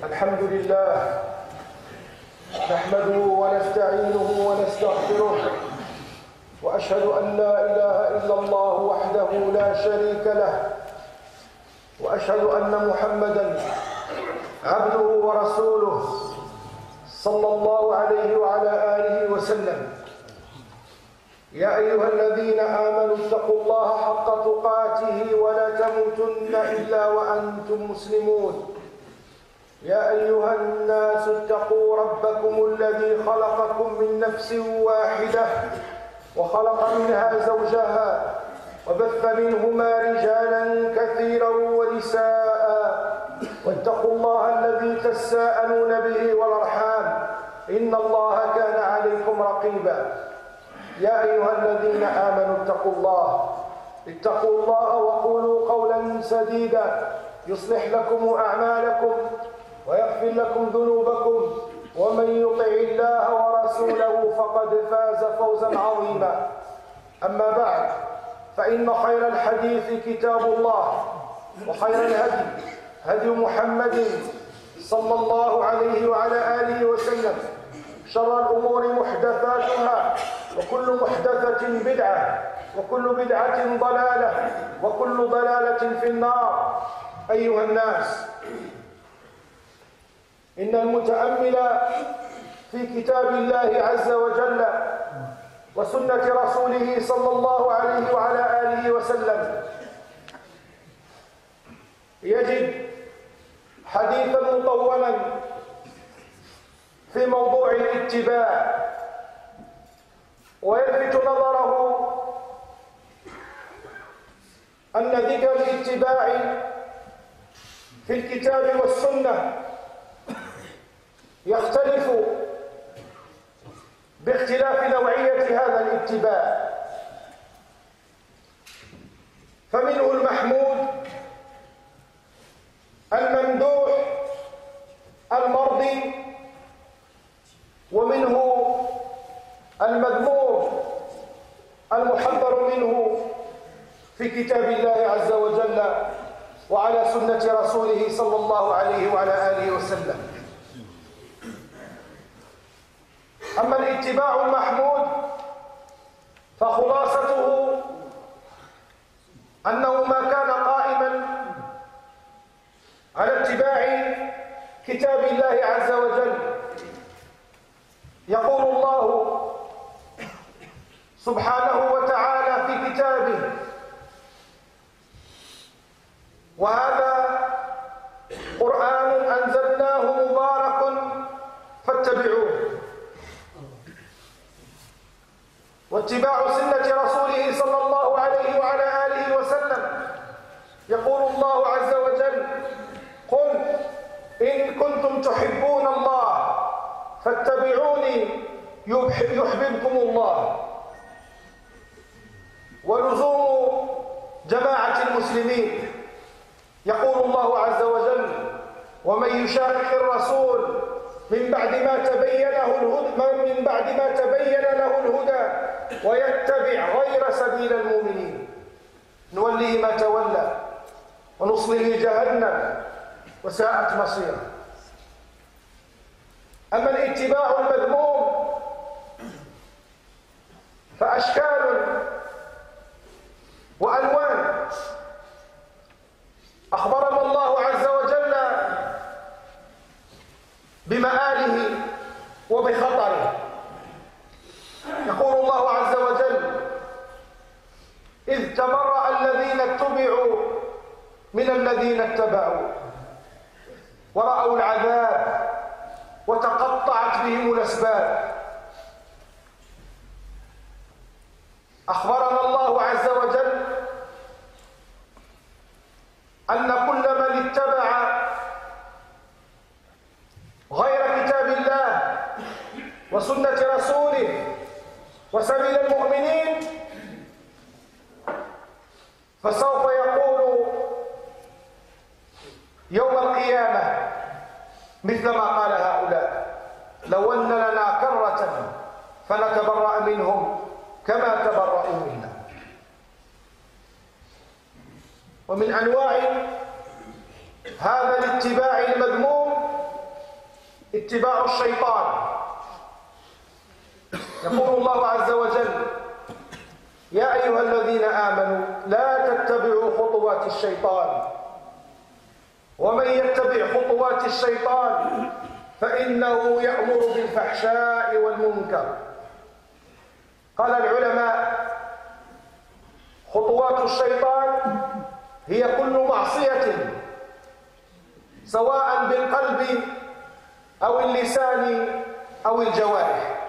الحمد لله نحمده ونستعينه ونستغفره وأشهد أن لا إله إلا الله وحده لا شريك له وأشهد أن محمدًا عبده ورسوله صلى الله عليه وعلى آله وسلم. يا أيها الذين آمنوا اتقوا الله حق تقاته ولا تموتن إلا وأنتم مسلمون. يا أيها الناس اتقوا ربكم الذي خلقكم من نفس واحدة وخلق منها زوجها وبث منهما رجالا كثيرا ونساء واتقوا الله الذي تساءلون به والأرحام إن الله كان عليكم رقيبا. يا أيها الذين آمنوا اتقوا الله وقولوا قولا سديدا يصلح لكم أعمالكم ويغفر لكم ذنوبكم ومن يطع الله ورسوله فقد فاز فوزا عظيما. أما بعد فإن خير الحديث كتاب الله وخير الهدي هدي محمد صلى الله عليه وعلى آله وسلم. شر الأمور محدثاتها وكل محدثة بدعة وكل بدعة ضلالة وكل ضلالة في النار. أيها الناس، إن المتأمل في كتاب الله عز وجل وسنة رسوله صلى الله عليه وعلى آله وسلم يجد حديثا مطولا في موضوع الاتباع، ويلفت نظره أن ذكر الاتباع في الكتاب والسنة يختلف باختلاف نوعية هذا الاتباع، فمنه المحمود الممدوح المرضي، ومنه المذموم المحذر منه في كتاب الله عز وجل وعلى سنة رسوله صلى الله عليه وعلى آله وسلم. أما الاتباع المحمود فخلاصته أنه ما كان قائما على اتباع كتاب الله عز وجل. يقول الله سبحانه وتعالى في كتابه: وهذا قرآن أنزلناه مبارك فاتبعوه. واتباع سنة رسوله صلى الله عليه وعلى آله وسلم. يقول الله عز وجل: قل إن كنتم تحبون الله فاتبعوني يحببكم الله. ولزوم جماعة المسلمين. يقول الله عز وجل: ومن يشاقق الرسول من بعد ما تبين له الهدى ويتبع غير سبيل المؤمنين نوليه ما تولى ونصله جهنم وساءت مصيره. أما الاتباع المذموم فأشكال وألوان. أخبرنا الله عز وجل بمآله وبخطره. يقول الله عز وجل: إذ تبرأ الذين اتبعوا من الذين اتبعوا ورأوا العذاب وتقطعت بهم الأسباب. أخبرنا الله عز وجل أن كل من اتبع غير كتاب الله وسنة رسوله وسبيل المؤمنين فسوف يقول يوم القيامة مثل ما قال هؤلاء: لو أن لنا كرة فنتبرأ منهم كما تبرأوا منا. ومن أنواع هذا الاتباع المذموم اتباع الشيطان. يقول الله عز وجل: يا أيها الذين آمنوا لا تتبعوا خطوات الشيطان ومن يتبع خطوات الشيطان فإنه يأمر بالفحشاء والمنكر. قال العلماء: خطوات الشيطان هي كل معصية سواء بالقلب أو اللسان أو الجوارح،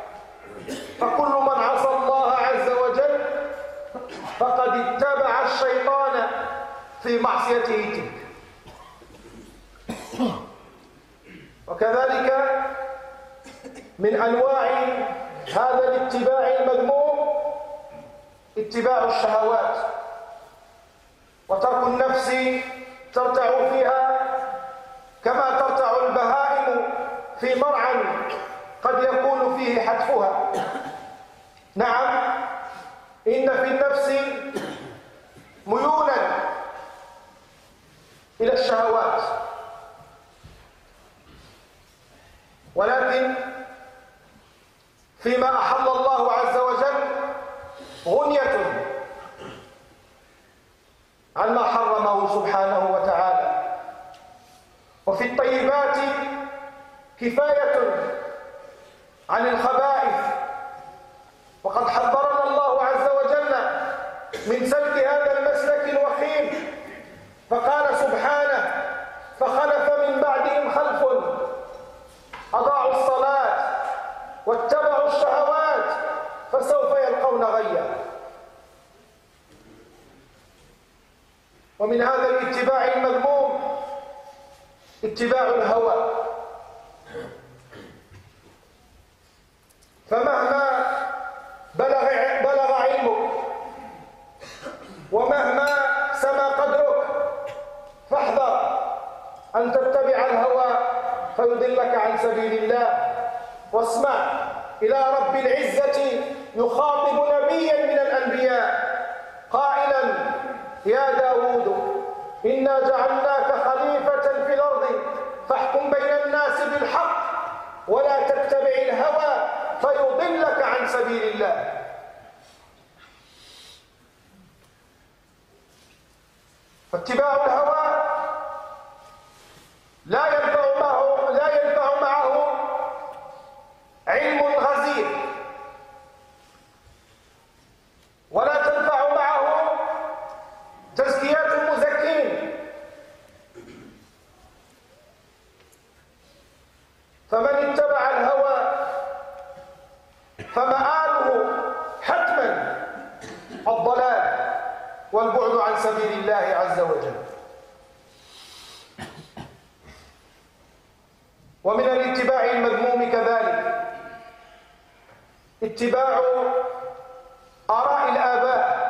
فكل من عصى الله عز وجل فقد اتبع الشيطان في معصيته تلك. وكذلك من أنواع هذا الاتباع المذموم اتباع الشهوات وترك النفس ترتع فيها كما ترتع البهائم في مرعى قد يكون فيه حتفها. نعم، إن في النفس ميولا إلى الشهوات، ولكن فيما أحل الله عز وجل غنية عن ما حرمه سبحانه وتعالى، وفي الطيبات كفاية عن الخبائث. وقد حذرنا الله عز وجل من سلك هذا المسلك الوخيم، فقال سبحانه: فخلف من بعدهم خلف أضاعوا الصلاة واتبعوا الشهوات فسوف يلقون غيا. ومن هذا الاتباع المذموم اتباع الهوى، فمهما بلغ علمك ومهما سما قدرك فاحذر أن تتبع الهوى فيضلك عن سبيل الله. واسمع إلى رب العزة يخاطب نبيا من الأنبياء قائلا: يا داود إنا جعلناك خليفة في الأرض فاحكم بين الناس بالحق ولا تتبع الهوى فيضلك عن سبيل الله. فاتباع الهوى لا ينفع معه علم غزير، ولا تنفع معه تزكيات المزكين. فمن اتبع الهوى فمآله حتما الضلال والبعد عن سبيل الله عز وجل. ومن الاتباع المذموم كذلك اتباع آراء الآباء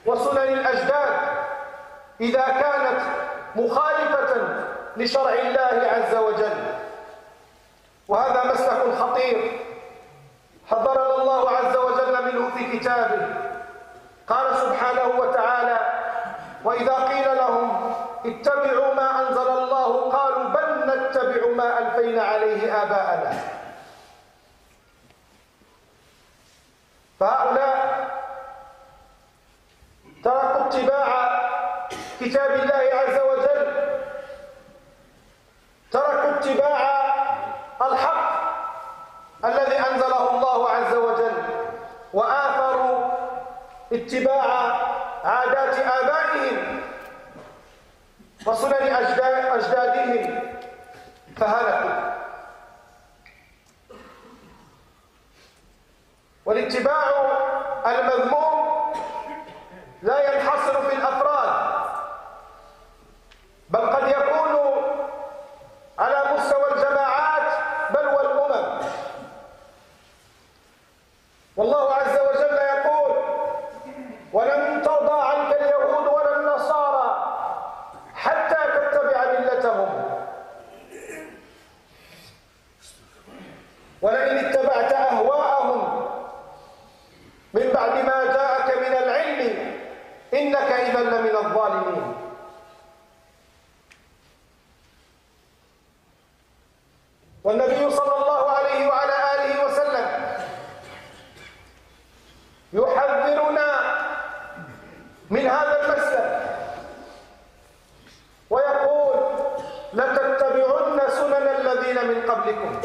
وسنن الأجداد إذا كانت مخالفة لشرع الله عز وجل، وهذا مسلك خطير حذرنا الله عز وجل منه في كتابه. قال سبحانه وتعالى: وإذا قيل لهم اتبعوا ما أنزل الله قالوا بل نتبع ما ألفينا عليه آباءنا. فهؤلاء تركوا اتباع كتاب الله عز وجل، تركوا اتباع الحق الذي أنزله الله عز وجل، وآثروا اتباع عادات آبائهم وسنن أجدادهم فهلكوا. والاتباع المذموم لا ينحصر في الأفراد، بل قد يكون على مستوى الجماعات بل والأمم. والله عز وجل يقول: ولن ترضى عنك اليهود ولا النصارى حتى تتبع ملتهم ولئن اتبعت أهواءهم من بعد ما جاءك من العلم إنك والنبي صلى الله عليه وعلى آله وسلم يحذرنا من هذا المسلك ويقول لتتبعن سنن الذين من قبلكم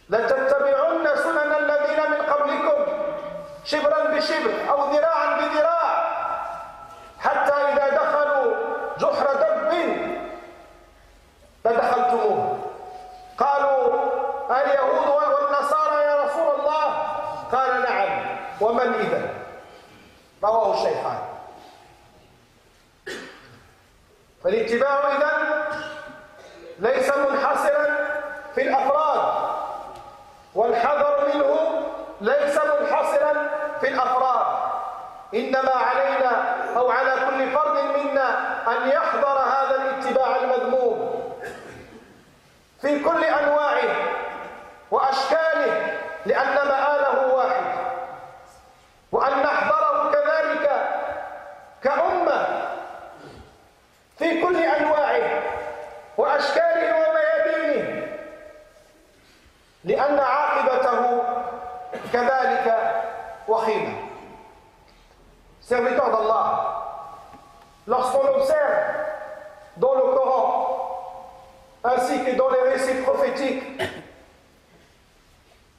لتتبعن سنن الذين من قبلكم شبرا بشبر أو ذراعا بذراع حتى إذا دخلوا جحر دب فدخلتموه قالوا اليهود والنصارى يا رسول الله قال نعم ومن إذا رواه الشيخان. فالاتباع إذن ليس منحصرا في الأفراد والحذر منه ليس منحصرا في الأفراد، إنما علينا أو على كل فرد منا أن يحذر هذا الاتباع المذموم في كل أنواعه وأشكاله لأن مآله واحد، وأن نحذره كذلك كأمة في كل أنواعه وأشكاله وميادينه لأن عاقبته كذلك وخيمة. Serviteurs d'Allah, lorsqu'on observe dans le Coran ainsi que dans les récits prophétiques,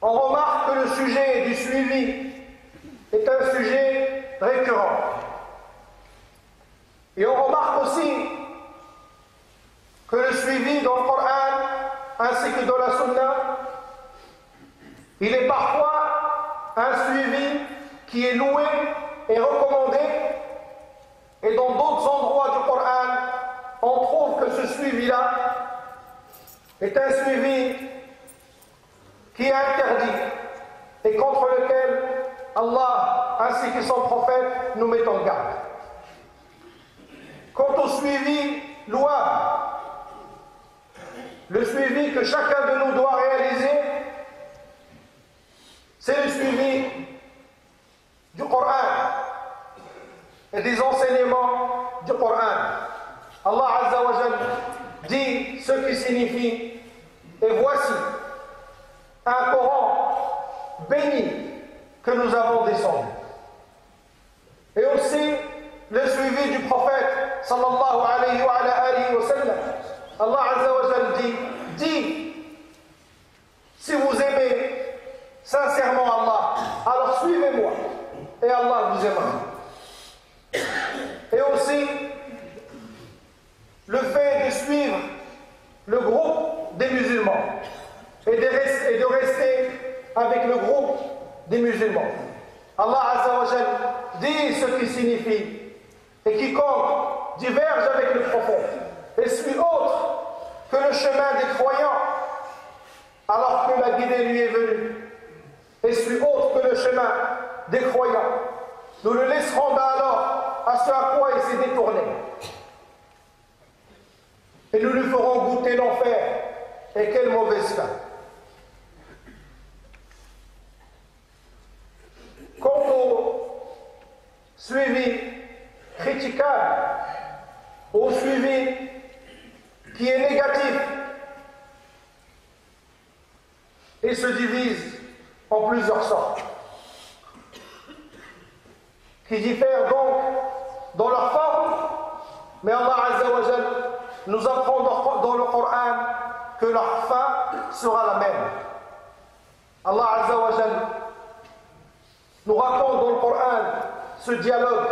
on remarque que le sujet du suivi est un sujet récurrent. Et on remarque aussi que le suivi dans le Coran ainsi que dans la Sunna, il est parfois un suivi qui est loué et recommandé, et dans d'autres endroits du Coran, on trouve que ce suivi-là est un suivi qui est interdit et contre lequel Allah ainsi que son prophète nous met en garde. Quant au suivi louable, le suivi que chacun de nous doit réaliser, c'est le suivi du Coran et des enseignements du Coran. Allah Azza wa Jal dit ce qui signifie et voici un Coran béni que nous avons descendu. Et aussi le suivi du prophète sallallahu alayhi wa sallam. Allah Azza wa Jal dit si vous aimez sincèrement Allah, alors suivez-moi et Allah vous aimera. Et aussi le fait de suivre le groupe des musulmans et de rester avec le groupe des musulmans. Allah Azza wa Jal dit ce qui signifie et quiconque diverge avec le prophète et suit autre que le chemin des croyants alors que la guidée lui est venue et suit autre que le chemin des croyants, nous le laisserons alors à ce à quoi il s'est détourné et nous lui ferons goûter l'enfer. Et quelle mauvaise fin. Quant au suivi critiquable, au suivi qui est négatif, il se divise en plusieurs sortes, qui diffèrent donc dans leur forme, mais Allah Azza wa Jal nous apprend dans le Coran que leur fin sera la même. Allah Azza wa Jal nous raconte dans le Coran ce dialogue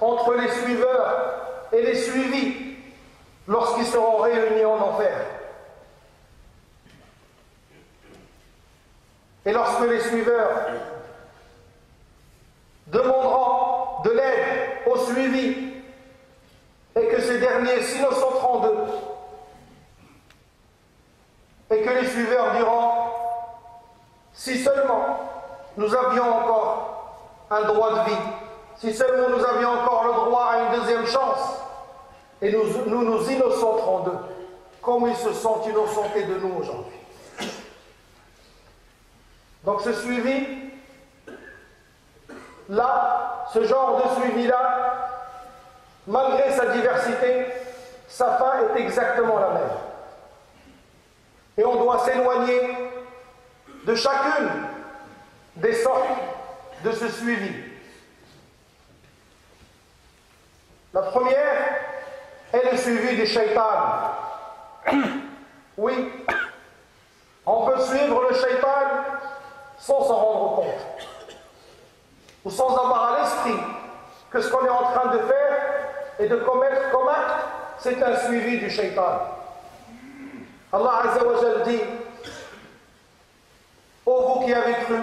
entre les suiveurs et les suivis lorsqu'ils seront réunis en enfer. Et lorsque les suiveurs demanderont de l'aide aux suivis et que ces derniers s'innocentèrent d'eux et que les suiveurs diront si seulement nous avions encore un droit de vie, si seulement nous avions encore le droit à une deuxième chance, et nous innocenterons d'eux comme ils se sont innocentés de nous aujourd'hui. Donc ce suivi là, ce genre de suivi là, malgré sa diversité, sa fin est exactement la même. Et on doit s'éloigner de chacune des sortes de ce suivi. La première est le suivi du shaitan. Oui, on peut suivre le shaitan sans s'en rendre compte, ou sans avoir à l'esprit que ce qu'on est en train de faire et de commettre comme acte, c'est un suivi du shaitan. Allah Azza wa Jal dit: ô vous qui avez cru,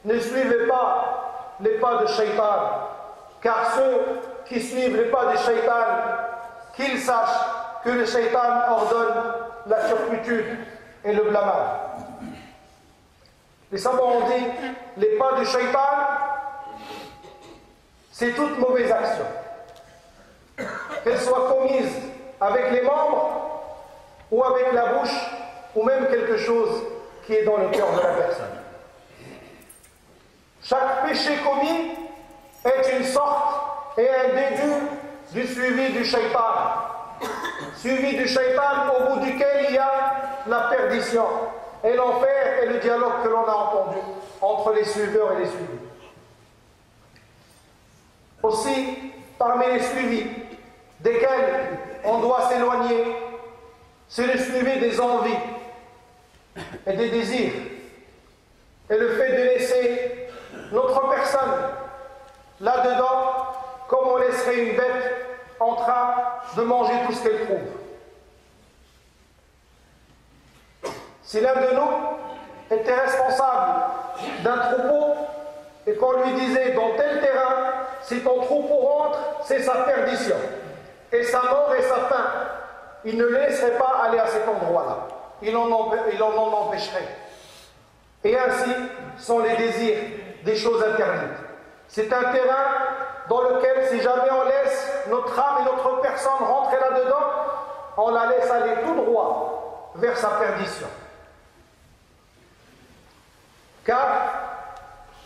ne suivez pas les pas de shaitan, car ceux qui suivent les pas du shaitan, qu'ils sachent que le shaitan ordonne la turpitude et le blâmage. Les savants ont dit: les pas du shaitan, c'est toute mauvaise action, qu'elle soit commise avec les membres ou avec la bouche, ou même quelque chose qui est dans le cœur de la personne. Chaque péché commis est une sorte et un début du suivi du shaitan. Suivi du shaitan au bout duquel il y a la perdition et l'enfer et le dialogue que l'on a entendu entre les suiveurs et les suivis. Aussi, parmi les suivis desquels on doit s'éloigner, c'est le suivi des envies et des désirs, et le fait de laisser notre personne là-dedans comme on laisserait une bête en train de manger tout ce qu'elle trouve. Si l'un de nous était responsable d'un troupeau et qu'on lui disait: dans tel terrain, si ton troupeau rentre, c'est sa perdition, et sa mort et sa faim, il ne le laisserait pas aller à cet endroit-là. Il en empêcherait. Et ainsi sont les désirs des choses interdites. C'est un terrain dans lequel, si jamais on laisse notre âme et notre personne rentrer là-dedans, on la laisse aller tout droit vers sa perdition. Car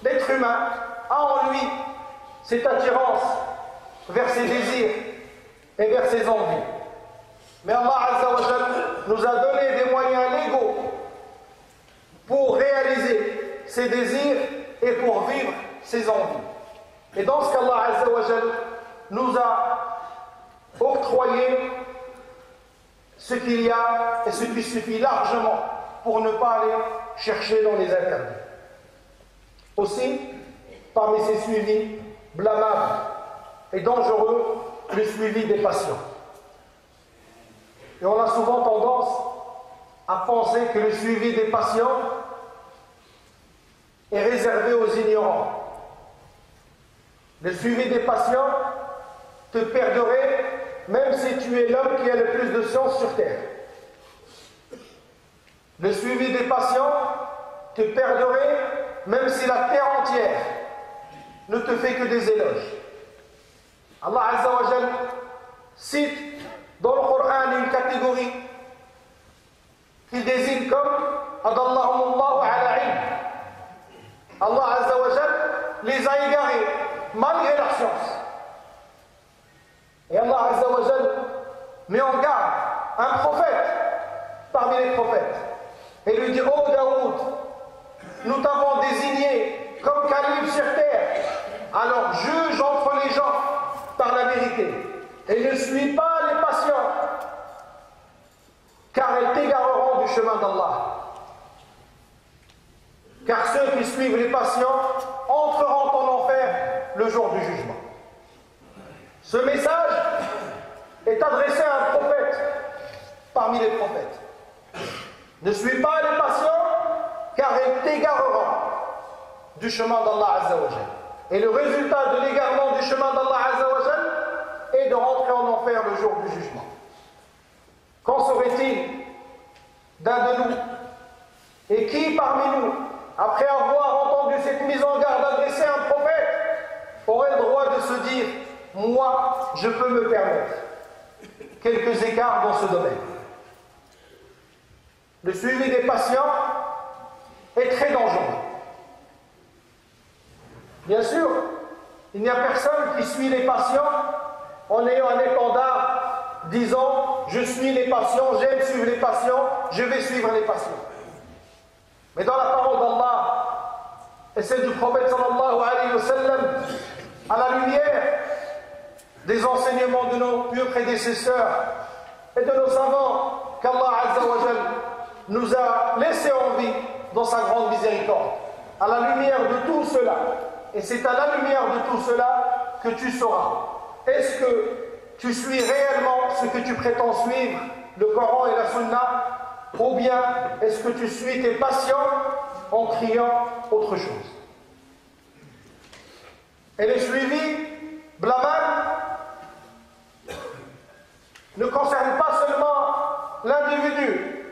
l'être humain a en lui cette attirance vers ses désirs et vers ses envies. Mais Allah Azza wa Jal nous a donné des moyens légaux pour réaliser ses désirs et pour vivre ses envies. Et dans ce qu'Allah Azza wa Jal nous a octroyé, ce qu'il y a et ce qui suffit largement pour ne pas aller chercher dans les interdits. Aussi, parmi ces suivis blâmables et dangereux, le suivi des passions. Et on a souvent tendance à penser que le suivi des passions est réservé aux ignorants. Le suivi des passions te perderait même si tu es l'homme qui a le plus de science sur terre. Le suivi des passions te perderait même si la terre entière ne te fait que des éloges. Allah Azza wa Jal cite dans le Coran une catégorie qu'il désigne comme Adallahumullahu ala ilm. Allah Azza wa Jal les a égarés malgré leur science. Et Allah Azza wa Jal met en garde un prophète parmi les prophètes et lui dit: ô Daoud, nous t'avons désigné comme calife sur terre, alors juge entre les gens par la vérité et ne suis pas les passions, car elles t'égareront du chemin d'Allah. Car ceux qui suivent les passions entreront en enfer le jour du jugement. Ce message est adressé à un prophète parmi les prophètes. Ne suis pas les passions, car elles t'égareront du chemin d'Allah Azza wa Jal. Et le résultat de l'égarement du chemin d'Allah Azza wa Jal est de rentrer en enfer le jour du jugement. Qu'en serait-il d'un de nous? Et qui parmi nous, après avoir entendu cette mise en garde adressée à un prophète, aurait le droit de se dire: moi, je peux me permettre quelques écarts dans ce domaine? Le suivi des patients est très dangereux. Bien sûr, il n'y a personne qui suit les patients en ayant un étendard disant je suis les passions, j'aime suivre les passions, je vais suivre les passions. Mais dans la parole d'Allah et celle du prophète sallallahu alayhi wa sallam, à la lumière des enseignements de nos pieux prédécesseurs et de nos savants qu'Allah Azza wa Jal nous a laissés en vie dans sa grande miséricorde. À la lumière de tout cela, et c'est à la lumière de tout cela que tu sauras. Est-ce que tu suis réellement ce que tu prétends suivre, le Coran et la Sunna, ou bien est-ce que tu suis tes passions en criant autre chose? Et le suivi blâmable ne concerne pas seulement l'individu,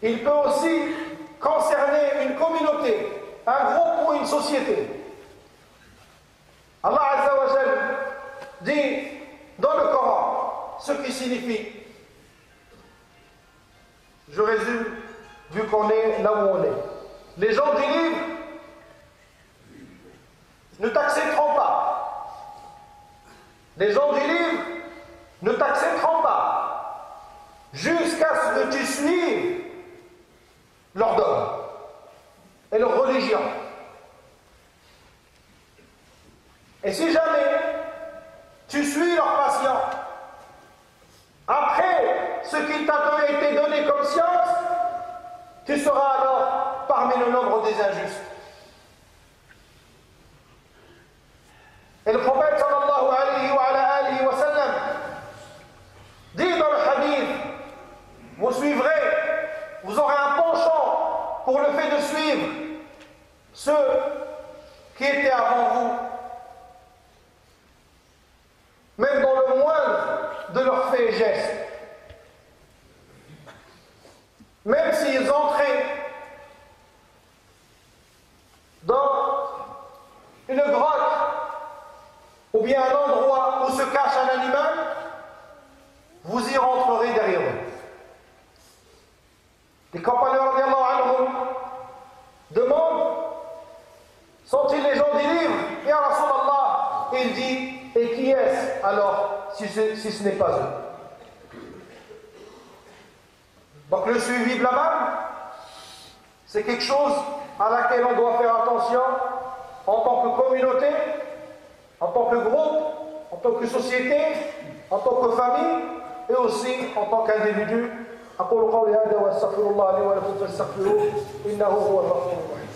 il peut aussi concerner une communauté, un groupe ou une société. Allah Azza wa Jal dit dans le Coran ce qui signifie, je résume vu qu'on est là où on est. Les gens du livre ne t'accepteront pas. Les gens du livre ne t'accepteront pas jusqu'à ce que tu suives leur dogme et leur religion. Et si jamais tu suis leur passion, après ce qui t'a été donné comme science, tu seras alors parmi le nombre des injustes. Et le prophète sallallahu alayhi wa sallam dit dans le hadith, vous suivrez, vous aurez un penchant pour le fait de suivre ceux qui étaient avant vous, même dans le moindre de leurs faits et gestes. Même s'ils entraient dans une grotte ou bien un endroit où se cache un animal, vous y rentrerez derrière eux. Les compagnons radiallahu anhum demandent, sont-ils les gens du livre? Ya Rasulallah, il dit, et qui est-ce alors si ce n'est pas eux? Donc le suivi blâmable, c'est quelque chose à laquelle on doit faire attention en tant que communauté, en tant que groupe, en tant que société, en tant que famille et aussi en tant qu'individu. أقول قولي هذا وأستغفر الله لي ولكم فاستغفروه إنه هو الغفور الرحيم.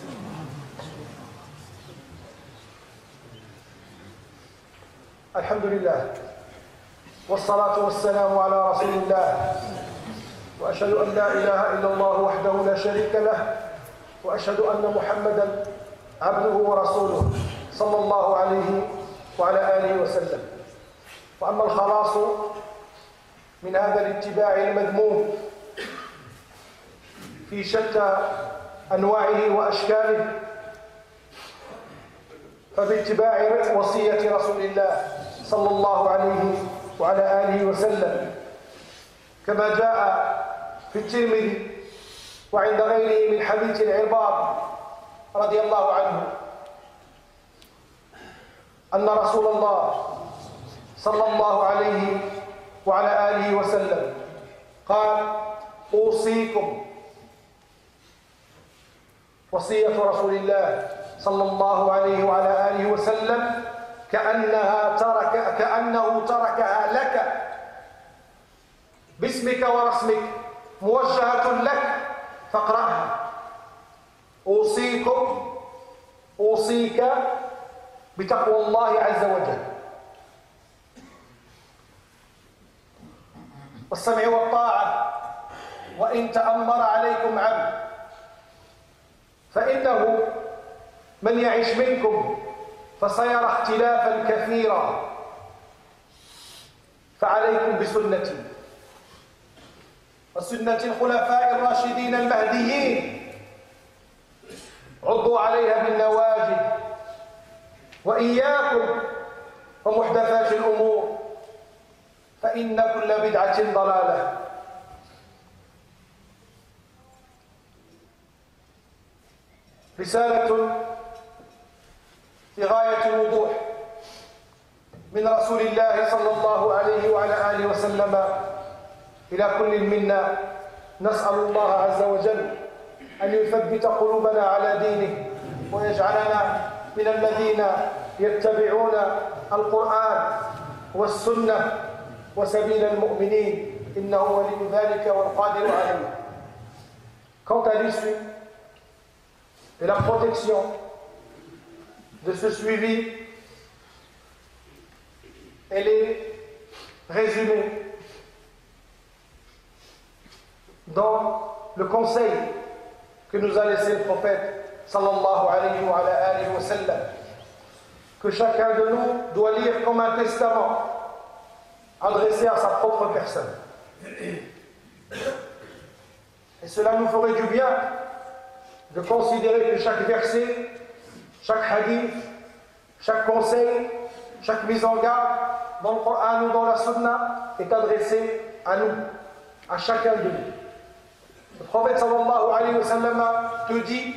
الحمد لله والصلاة والسلام على رسول الله وأشهد أن لا إله إلا الله وحده لا شريك له وأشهد أن محمدا عبده ورسوله صلى الله عليه وعلى آله وسلم. وأما الخلاص من هذا الاتباع المذموم في شتى أنواعه وأشكاله فباتباع وصية رسول الله صلى الله عليه وعلى آله وسلم كما جاء في الترمذي وعند غيره من حديث العرباض رضي الله عنه أن رسول الله صلى الله عليه وعلى آله وسلم قال أوصيكم وصية رسول الله صلى الله عليه وعلى آله وسلم كأنه تركها لك باسمك ورسمك موجهة لك فاقرأها. أوصيك بتقوى الله عز وجل والسمع والطاعة وإن تأمر عليكم عبد فإنه من يعش منكم فسيرى اختلافا كثيرا فعليكم بسنتي وسنة الخلفاء الراشدين المهديين عضوا عليها بالنواجذ وإياكم ومحدثات الأمور فإن كل بدعة ضلالة. رسالة في غاية الوضوح من رسول الله صلى الله عليه وعلى آله وسلم إلى كل منا. نسأل الله عز وجل أن يثبت قلوبنا على دينه ويجعلنا من الذين يتبعون القرآن والسنة وسبيل المؤمنين إنه ولي ذلك والقادر عليه. Quant à l'issue et la protection de ce suivi, elle est résumée dans le conseil que nous a laissé le prophète sallallahu alayhi wa sallam, que chacun de nous doit lire comme un testament adressé à sa propre personne. Et cela nous ferait du bien de considérer que chaque verset, chaque hadith, chaque conseil, chaque mise en garde dans le Coran ou dans la Sunna est adressé à nous, à chacun de nous. Le prophète sallallahu alayhi wa sallam te dit: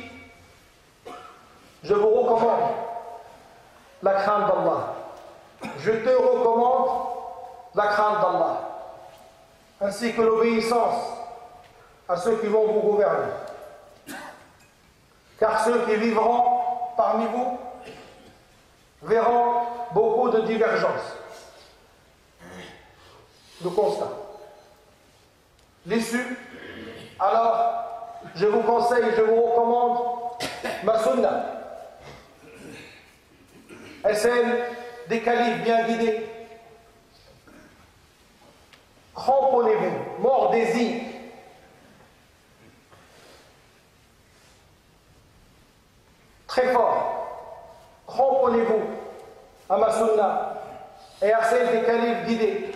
je vous recommande la crainte d'Allah. Je te recommande la crainte d'Allah, ainsi que l'obéissance à ceux qui vont vous gouverner. Car ceux qui vivront parmi vous verront beaucoup de divergences. Le constat. L'issue, alors, je vous conseille, je vous recommande ma sunna. Et celle des califes bien guidés. Cramponnez-vous, mordez-y. Très fort. Cramponnez-vous à ma sunna et à celle des califes guidés.